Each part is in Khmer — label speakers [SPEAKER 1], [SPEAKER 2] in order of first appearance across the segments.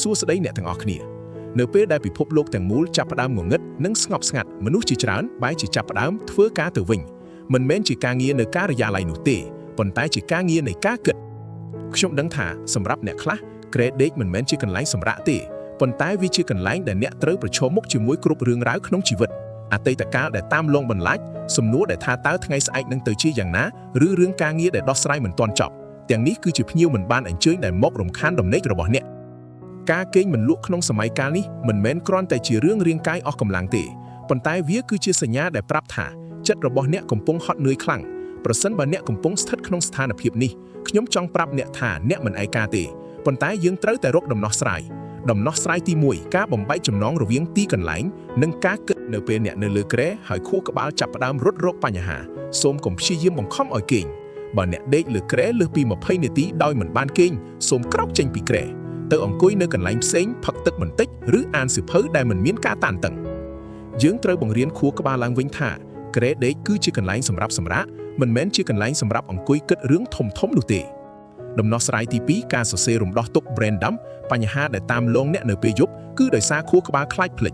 [SPEAKER 1] សួស្តីអ្នកទាំងអស់គ្នានៅពេលដែលពិភពលោកទាំងមូលចាប់ផ្ដើមងងឹតនិងស្ងប់ស្ងាត់មនុស្សជាច្រើនបែរជាចាប់ផ្ដើមធ្វើការទៅវិញមិនមែនជាការងារនៅការិយាល័យនោះទេប៉ុន្តែជាការងារនៃការគិតខ្ញុំដឹងថាសម្រាប់អ្នកខ្លះក្រែដេកមិនមែនជាកន្លែងសម្រាកទេប៉ុន្តែវាជាកន្លែងដែលអ្នកត្រូវប្រឈមមុខជាមួយគ្រប់រឿងរ៉ាវក្នុងជីវិតអតីតកាលដែលតាមលងបន្លាចសំណួរដែលថាតើថ្ងៃស្អែកនឹងទៅជាយ៉ាងណាឬរឿងការងារដែលដោះស្រាយមិនទាន់ចប់ទាំងនេះគឺជាភ្ញៀវមិនបានអញ្ជើញដែលមករំខានដំណេករបស់អ្នកការគេងមិនលក់ក្នុងសម័យកាលនេះមិនមែនគ្រាន់តែជារឿងរាងកាយអស់កម្លាំងទេប៉ុន្តែវាគឺជាសញ្ញាដែលប្រាប់ថាចិត្តរបស់អ្នកកំពុងហត់នឿយខ្លាំងប្រសិនបើអ្នកកំពុងស្ថិតក្នុងស្ថានភាពនេះខ្ញុំចង់ប្រាប់អ្នកថាអ្នកមិនឯកាទេប៉ុន្តែយើងត្រូវតែរកដំណោះស្រាយទី1ការបំបែកចំណងរវាងទីកន្លែងនិងការគិតនៅពេលអ្នកនៅលើគ្រែហើយខួរក្បាលចាប់ផ្ដើមរត់រកបញ្ហាសូមកុំព្យាយាមបង្ខំឲ្យគេងបើអ្នកដេកលើគ្រែលើសពី20នាទីដោយមិនបានគេងសូមក្រោកចេញពីគ្រែទៅអង្គុយនៅកន្លែងផ្សេងផឹកទឹកបន្តិចឬអានសៀវភៅដែលមិនមានការតានតឹងយើងត្រូវបង្រៀនខួរក្បាលឡើងវិញថាគ្រែដេកគឺជាកន្លែងសម្រាប់សម្រាកមិនមែនជាកន្លែងសម្រាប់អង្គុយគិតរឿងធំៗនោះទេដំណោះស្រាយទី2ការសរសេររំដោះទុក brain dump បញ្ហាដែលតាមលងអ្នកនៅពេលយប់គឺដោយសារខួរក្បាលខ្លាចភ្លេច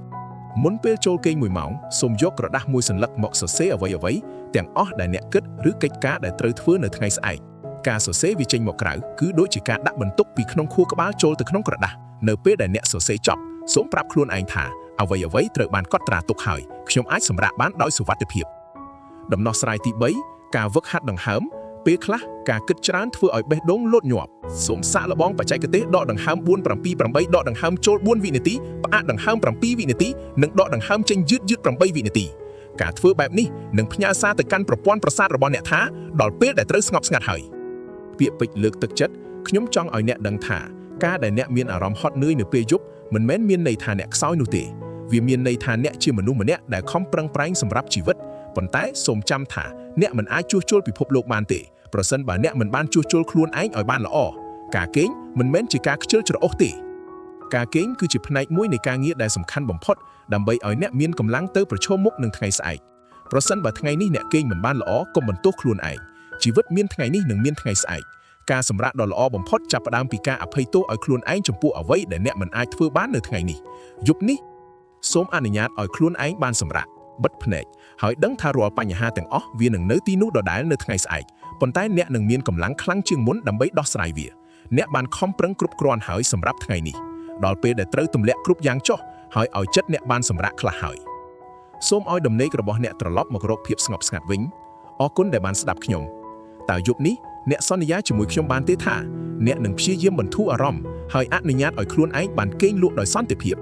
[SPEAKER 1] មុនពេលចូលគេង1ម៉ោងសូមយកក្រដាសមួយសន្លឹកមកសរសេរអ្វីៗទាំងអស់ដែលអ្នកគិតឬកិច្ចការដែលត្រូវធ្វើនៅថ្ងៃស្អែកការសរសេរវាចេញមកក្រៅគឺដូចជាការដាក់បន្ទុកពីក្នុងខួរក្បាលចូលទៅក្នុងក្រដាសនៅពេលដែលអ្នកសរសេរចប់សូមប្រាប់ខ្លួនឯងថាអ្វីៗត្រូវបានកត់ត្រាទុកហើយខ្ញុំអាចសម្រាកបានដោយសុវត្ថិភាពដំណោះស្រាយទី3ការវឹកហាត់ដង្ហើមពេលខ្លះការគិតច្រើនធ្វើឲ្យបេះដូងលោតញាប់សូមសាកល្បងបច្ចេកទេសដកដង្ហើម4-7-8ដកដង្ហើមចូល4វិនាទីផ្អាកដង្ហើម7វិនាទីនិងដកដង្ហើមចេញយឺត8វិនាទីការធ្វើបែបនេះនឹងផ្ញើសារទៅកាន់ប្រព័ន្ធប្រសាទរបស់អ្នកថាដល់ពេលដែលត្រូវស្ងប់ស្ងាត់ហើយពាក្យពេចន៍លើកទឹកចិត្តខ្ញុំចង់ឲ្យអ្នកដឹងថាការដែលអ្នកមានអារម្មណ៍ហត់នឿយនៅពេលយប់មិនមែនមានន័យថាអ្នកខ្សោយនោះទេវាមានន័យថាអ្នកជាមនុស្សម្នាក់ដែលខំប្រឹងប្រែងសម្រាប់ជីវិតប៉ុន្តែសូមចាំថាអ្នកមិនអាចជួសជុលពិភពលោកបានទេប្រសិនបើអ្នកមិនបានជួសជុលខ្លួនឯងឲ្យបានល្អការគេងមិនមែនជាការខ្ជិលច្រអូសទេការគេងគឺជាផ្នែកមួយនៃការងារដែលសំខាន់បំផុតដើម្បីឲ្យអ្នកមានកម្លាំងទៅប្រឈមមុខនឹងថ្ងៃស្អែកប្រសិនបើថ្ងៃនេះអ្នកគេងមិនបានល្អកុំបន្ទោសខ្លួនឯងជីវិតមានថ្ងៃនេះនិងមានថ្ងៃស្អែកការសម្រាកដ៏ល្អបំផុតចាប់ផ្ដើមពីការអភ័យទោសឲ្យខ្លួនឯងចំពោះអ្វីដែលអ្នកមិនអាចធ្វើបាននៅថ្ងៃនេះយប់នេះសូមអនុញ្ញាតឲ្យខ្លួនឯងបានសម្រាកបិទភ្នែកហើយដឹងថារាល់បញ្ហាទាំងអស់វានឹងនៅទីនោះដដែលនៅថ្ងៃស្អែកប៉ុន្តែអ្នកនឹងមានកម្លាំងខ្លាំងជាងមុនដើម្បីដោះស្រាយវាអ្នកបានខំប្រឹងគ្រប់គ្រាន់ហើយសម្រាប់ថ្ងៃនេះដល់ពេលដែលត្រូវទម្លាក់គ្រប់យ៉ាងចុះហើយឲ្យចិត្តអ្នកបានសម្រាកខ្លះហើយសូមឲ្យដំណេករបស់អ្នកត្រឡប់មករកភាពស្ងប់ស្ងាត់វិញអរគុណដែលបានស្ដាប់ខ្ញុំតើយប់នេះអ្នកសន្យាជាមួយខ្ញុំបានទេថាអ្នកនឹងព្យាយាមបន្ធូរអារម្មណ៍ហើយអនុញ្ញាតឲ្យខ្លួនឯងបានគេងលក់ដោយសន្តិភាព